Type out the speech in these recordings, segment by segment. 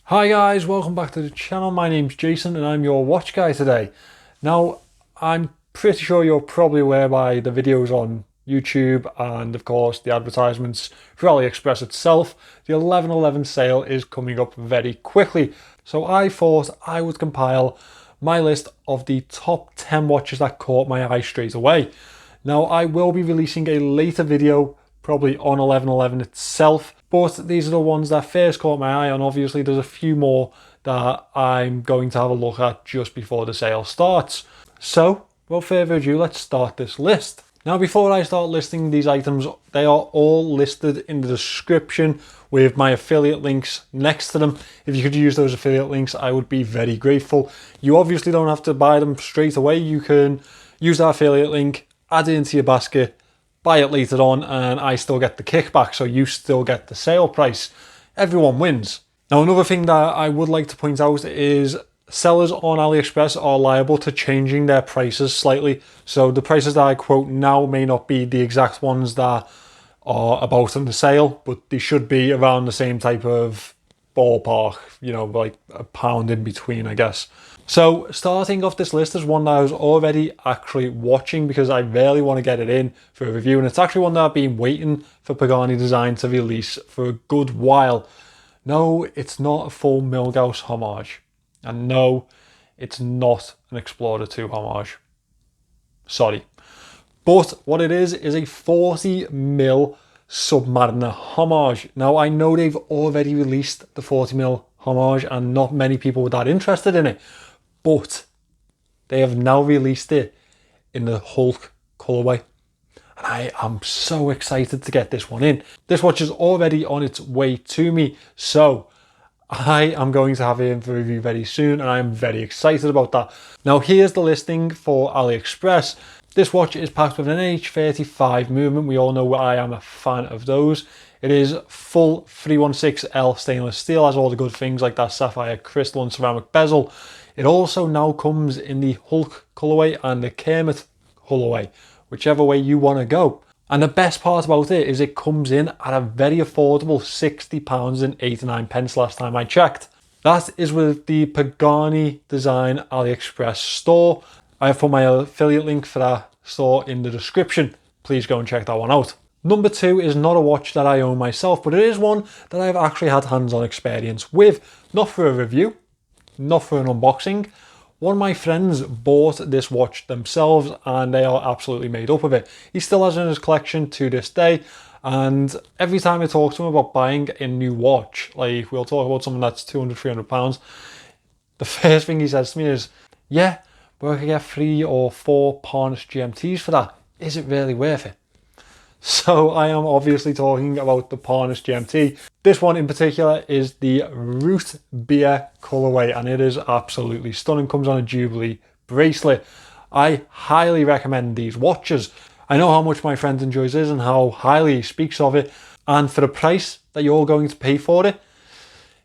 Hi guys, welcome back to the channel. My name's Jason and I'm your watch guy today. Now, I'm pretty sure you're probably aware by the videos on YouTube and of course the advertisements for AliExpress itself, the 11/11 sale is coming up very quickly. So I thought I would compile my list of the top 10 watches that caught my eye straight away. Now, I will be releasing a later video probably on 11/11 itself, but these are the ones that first caught my eye, and obviously there's a few more that I'm going to have a look at just before the sale starts. So, without further ado, let's start this list. Now, before I start listing these items, they are all listed in the description with my affiliate links next to them. If you could use those affiliate links, I would be very grateful. You obviously don't have to buy them straight away. You can use that affiliate link, add it into your basket, buy it later on, and I still get the kickback, so you still get the sale price. Everyone wins. Now, another thing that I would like to point out is sellers on AliExpress are liable to changing their prices slightly. So the prices that I quote now may not be the exact ones that are about in the sale, but they should be around the same type of ballpark, you know, like a pound in between, I guess. So starting off this list is one that I was already actually watching because I really want to get it in for a review, and it's actually one that I've been waiting for Pagani Design to release for a good while. No, it's not a full Milgauss homage, and no, it's not an Explorer 2 homage. Sorry. But what it is a 40mm Submariner homage. Now, I know they've already released the 40mm homage and not many people were that interested in it, but they have now released it in the Hulk colorway. And I am so excited to get this one in. This watch is already on its way to me, so I am going to have it in for review very soon, and I am very excited about that. Now, here's the listing for AliExpress. This watch is packed with an H35 movement. We all know I am a fan of those. It is full 316L stainless steel, has all the good things like that sapphire crystal and ceramic bezel. It also now comes in the Hulk colorway and the Kermit colorway, whichever way you want to go. And the best part about it is it comes in at a very affordable £60.89 last time I checked. That is with the Pagani Design AliExpress store. I have put my affiliate link for that store in the description. Please go and check that one out. Number 2 is not a watch that I own myself, but it is one that I've actually had hands-on experience with. Not for a review, not for an unboxing. One of my friends bought this watch themselves and they are absolutely made up of it. He still has it in his collection to this day, and every time I talk to him about buying a new watch, like we'll talk about something that's £200-300, the first thing he says to me is, yeah, but I could get 3 or 4 Parnas GMTs for that. Is it really worth it? So I am obviously talking about the Parnas GMT. This one in particular is the Root Beer colorway, and it is absolutely stunning. Comes on a Jubilee bracelet. I highly recommend these watches. I know how much my friend enjoys this and how highly he speaks of it, and for the price that you're going to pay for it,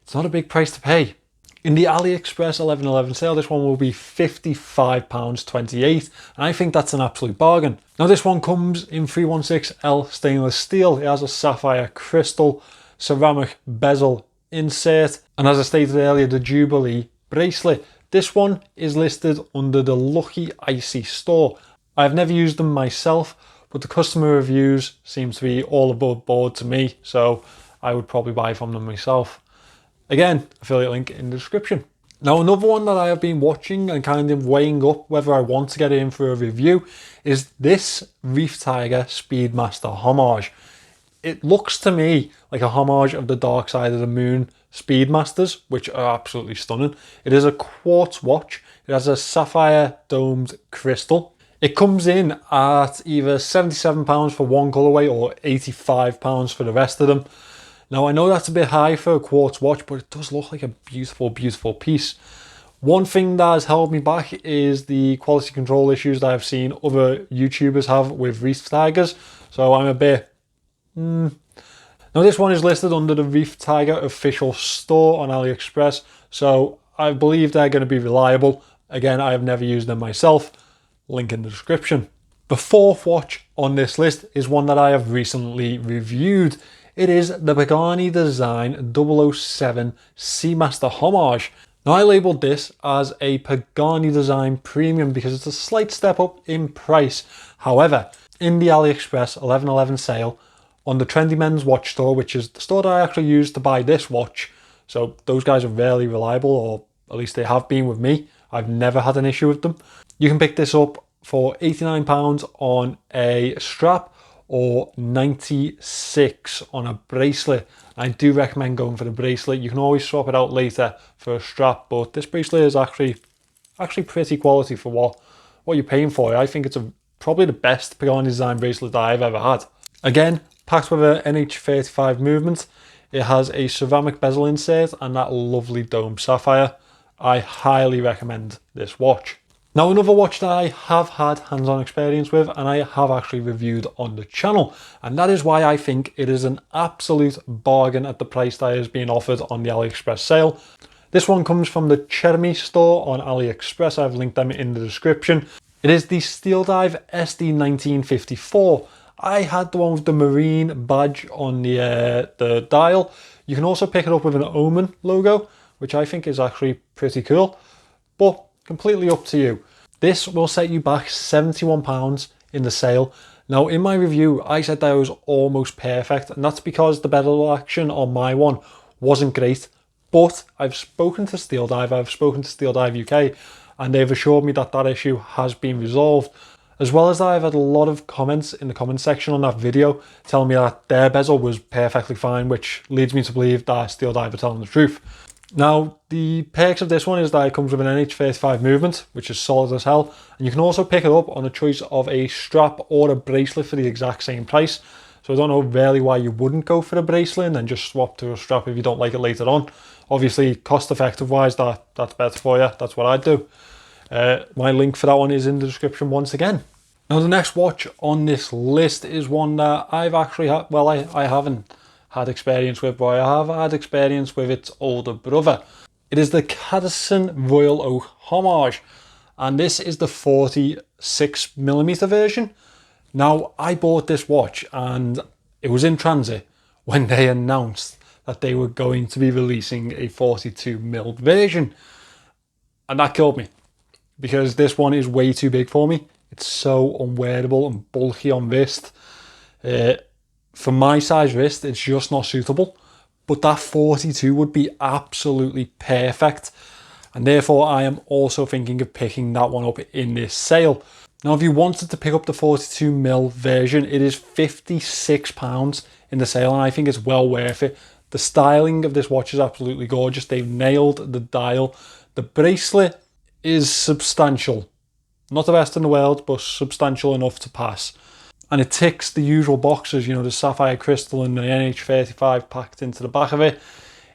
it's not a big price to pay. In the AliExpress 11/11 sale, this one will be £55.28, and I think that's an absolute bargain. Now, this one comes in 316L stainless steel. It has a sapphire crystal, ceramic bezel insert, and as I stated earlier, the Jubilee bracelet. This one is listed under the Lucky Icy store. I've never used them myself, but the customer reviews seem to be all above board to me, so I would probably buy from them myself. Again, affiliate link in the description. Now, another one that I have been watching and kind of weighing up whether I want to get it in for a review is this Reef Tiger Speedmaster homage. It looks to me like a homage of the Dark Side of the Moon Speedmasters, which are absolutely stunning. It is a quartz watch. It has a sapphire domed crystal. It comes in at either £77 for one colorway or £85 for the rest of them. Now, I know that's a bit high for a quartz watch, but it does look like a beautiful, beautiful piece. One thing that has held me back is the quality control issues that I've seen other YouTubers have with Reef Tigers. So I'm a bit... Now, this one is listed under the Reef Tiger official store on AliExpress, so I believe they're going to be reliable. Again, I have never used them myself. Link in the description. The 4th watch on this list is one that I have recently reviewed. It is the Pagani Design 007 Seamaster Homage. Now I labelled this as a Pagani Design Premium because it's a slight step up in price. However, in the AliExpress 11/11 sale on the Trendy Men's Watch store, which is the store that I actually used to buy this watch, so those guys are very reliable, or at least they have been with me. I've never had an issue with them. You can pick this up for £89 on a strap or 96 on a bracelet. I do recommend going for the bracelet. You can always swap it out later for a strap, but this bracelet is actually pretty quality for what you're paying for. I think it's probably the best Pagani Design bracelet that I've ever had. Again, packed with an NH35 movement. It has a ceramic bezel insert and that lovely dome sapphire. I highly recommend this watch. Now, another watch that I have had hands-on experience with and I have actually reviewed on the channel, and that is why I think it is an absolute bargain at the price that is being offered on the AliExpress sale. This one comes from the Chermi store on AliExpress. I've linked them in the description. It is the Steel Dive SD1954. I had the one with the marine badge on the dial. You can also pick it up with an Omen logo, which I think is actually pretty cool, but completely up to you. This will set you back £71 in the sale. Now, in my review, I said that it was almost perfect, and that's because the bezel action on my one wasn't great. But I've spoken to Steel Dive, I've spoken to Steel Dive UK, and they've assured me that that issue has been resolved. As well as that, I've had a lot of comments in the comment section on that video telling me that their bezel was perfectly fine, which leads me to believe that Steel Dive are telling the truth. Now, the perks of this one is that it comes with an NH35 movement, which is solid as hell, and you can also pick it up on a choice of a strap or a bracelet for the exact same price. So I don't know really why you wouldn't go for a bracelet and then just swap to a strap if you don't like it later on. Obviously, cost effective wise, that's better for you. That's what I'd do. My link for that one is in the description once again. Now, the next watch on this list is one that I've actually had, well, I haven't had experience with, but I have had experience with its older brother. It is the Cadisen Royal Oak Homage, and this is the 46mm version. Now, I bought this watch and it was in transit when they announced that they were going to be releasing a 42mm version, and that killed me because this one is way too big for me. It's so unwearable and bulky on wrist. For my size wrist, it's just not suitable, but that 42 would be absolutely perfect, and therefore I am also thinking of picking that one up in this sale. Now, if you wanted to pick up the 42mm version, it is £56 in the sale, and I think it's well worth it. The styling of this watch is absolutely gorgeous. They've nailed the dial. The bracelet is substantial. Not the best in the world, but substantial enough to pass. And it ticks the usual boxes, you know, the sapphire crystal and the NH35 packed into the back of it.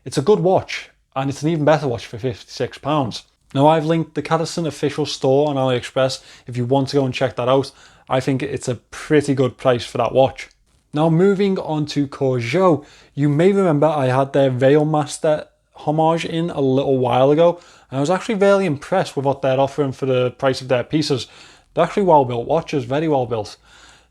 It's a good watch, and it's an even better watch for £56. Now, I've linked the Cadisen official store on AliExpress if you want to go and check that out. I think it's a pretty good price for that watch. Now, moving on to Courgeot, you may remember I had their Veilmaster Homage in a little while ago, and I was actually very impressed with what they're offering for the price of their pieces. They're actually well built watches, very well built.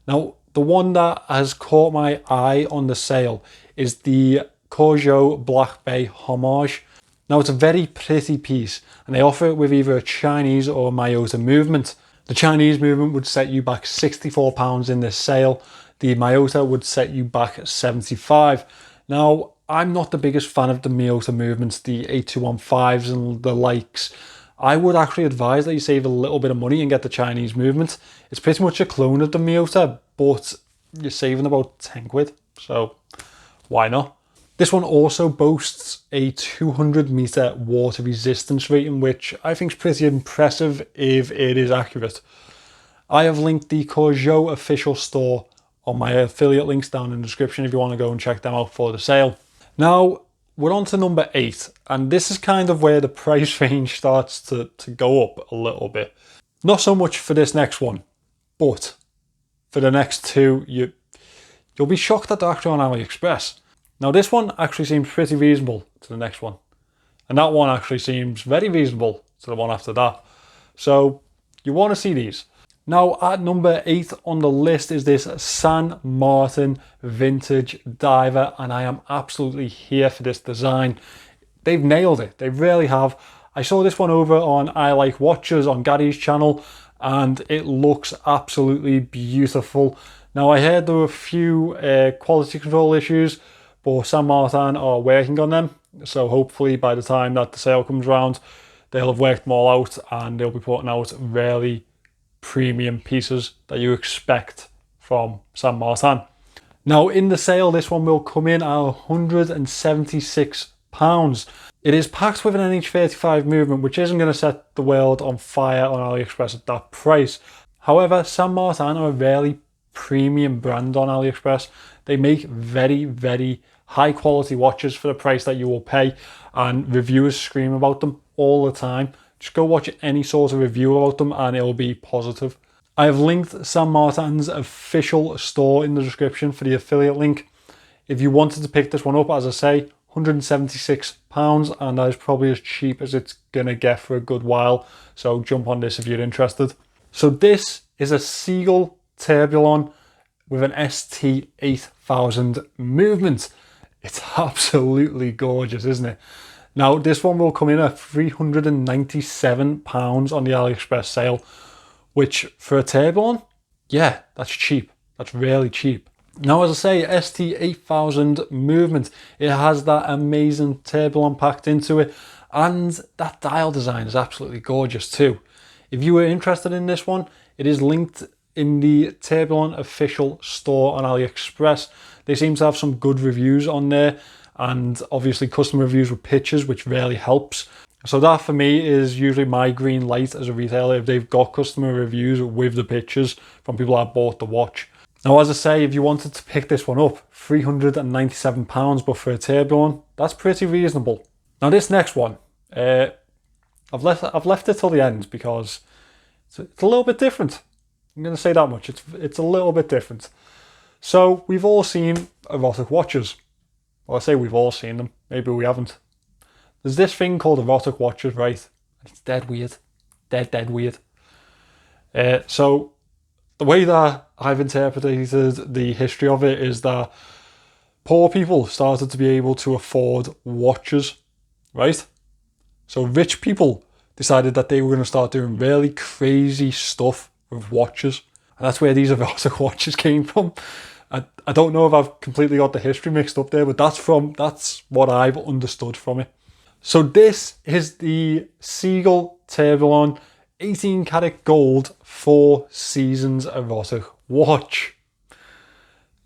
Now, the one that has caught my eye on the sale is the Courgeot Black Bay Homage. Now, it's a very pretty piece, and they offer it with either a Chinese or a Miyota movement. The Chinese movement would set you back £64 in this sale. The Miyota would set you back £75. Now, I'm not the biggest fan of the Miyota movements, the 8215s and the likes. I would actually advise that you save a little bit of money and get the Chinese movement. It's pretty much a clone of the Miyota, but you're saving about 10 quid, so why not? This one also boasts a 200 meter water resistance rating, which I think is pretty impressive if it is accurate. I have linked the Courgeot official store on my affiliate links down in the description if you want to go and check them out for the sale. Now, we're on to number 8, and this is kind of where the price range starts to go up a little bit. Not so much for this next one, but for the next two, you'll be shocked that they're actually on AliExpress. Now, this one actually seems pretty reasonable to the next one, and that one actually seems very reasonable to the one after that. So you want to see these. Now at number 8 on the list is this San Martin vintage diver, and I am absolutely here for this design. They've nailed it, they really have. I saw this one over on I Like Watches on Gary's channel, and it looks absolutely beautiful. Now I heard there were a few quality control issues, but San Martin are working on them. So hopefully by the time that the sale comes around, they'll have worked them all out and they'll be putting out really premium pieces that you expect from San Martin. Now in the sale, this one will come in at £176. It is packed with an NH35 movement, which isn't going to set the world on fire on AliExpress at that price. However, San Martin are a really premium brand on AliExpress. They make very, very high quality watches for the price that you will pay, and reviewers scream about them all the time. Just go watch any sort of review about them and it'll be positive. I have linked San Martin's official store in the description for the affiliate link. If you wanted to pick this one up, as I say, £176, and that is probably as cheap as it's gonna get for a good while. So jump on this if you're interested. So this is a Seagull Tourbillon with an ST8000 movement. It's absolutely gorgeous, isn't it? Now this one will come in at £397 on the AliExpress sale, which for a Tourbillon, yeah, that's cheap. That's really cheap. Now, as I say, ST8000 movement, it has that amazing Tourbillon packed into it, and that dial design is absolutely gorgeous too. If you were interested in this one, it is linked in the Tourbillon official store on AliExpress. They seem to have some good reviews on there, and obviously customer reviews with pictures, which really helps. So that for me is usually my green light as a retailer, if they've got customer reviews with the pictures from people that bought the watch. Now, as I say, if you wanted to pick this one up, £397, but for a Tourbillon, that's pretty reasonable. Now this next one, I've left it till the end because it's a little bit different. I'm going to say that much. It's a little bit different. So we've all seen erotic watches. Well, I say we've all seen them. Maybe we haven't. There's this thing called erotic watches, right? It's dead weird. Dead weird. So the way that I've interpreted the history of it is that poor people started to be able to afford watches, right? So rich people decided that they were going to start doing really crazy stuff with watches. And that's where these erotic watches came from. I don't know if I've completely got the history mixed up there, but that's what I've understood from it. So this is the Seagull Tourbillon 18 karat gold 4 seasons erotic watch.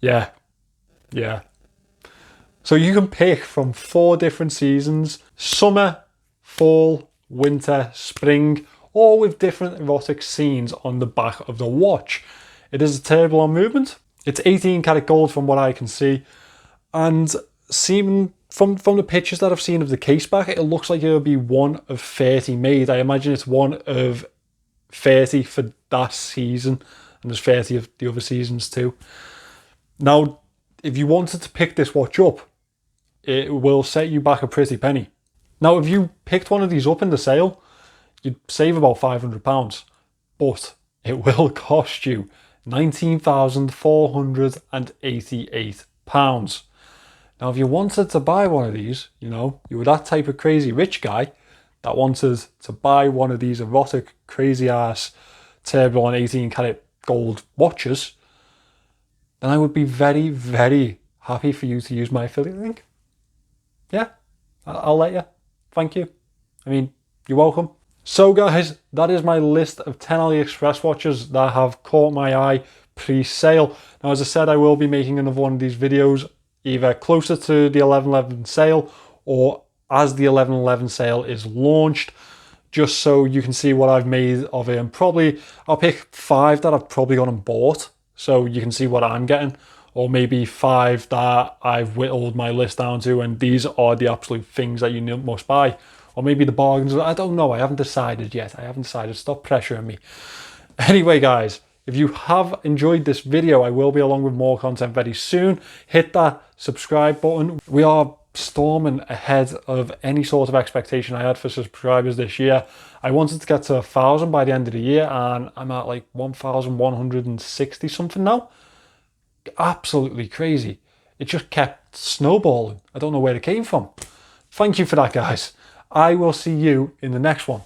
Yeah. So you can pick from 4 different seasons: summer, fall, winter, spring, all with different erotic scenes on the back of the watch. It is a Tourbillon movement. It's 18 karat gold from what I can see, and seeming from the pictures that I've seen of the case back, it looks like it'll be one of 30 made. I imagine it's one of 30 for that season, and there's 30 of the other seasons too. Now, if you wanted to pick this watch up, it will set you back a pretty penny. Now, if you picked one of these up in the sale, you'd save about £500, but it will cost you £19,488. Now, if you wanted to buy one of these, you were that type of crazy rich guy that wanted to buy one of these erotic, crazy ass Tourbillon 18 karat gold watches, then I would be very, very happy for you to use my affiliate link. Yeah, I'll let you. Thank you. I mean, you're welcome. So guys, that is my list of 10 AliExpress watches that have caught my eye pre-sale. Now, as I said, I will be making another one of these videos either closer to the 11/11 sale or as the 11/11 sale is launched, just so you can see what I've made of it. And probably I'll pick 5 that I've probably gone and bought, so you can see what I'm getting, or maybe 5 that I've whittled my list down to, and these are the absolute things that you must buy. Or maybe the bargains. I don't know. I haven't decided yet. Stop pressuring me. Anyway, guys, if you have enjoyed this video, I will be along with more content very soon. Hit that subscribe button. We are storming ahead of any sort of expectation I had for subscribers this year. I wanted to get to 1,000 by the end of the year, and I'm at like 1,160 something now. Absolutely crazy. It just kept snowballing. I don't know where it came from. Thank you for that, guys. I will see you in the next one.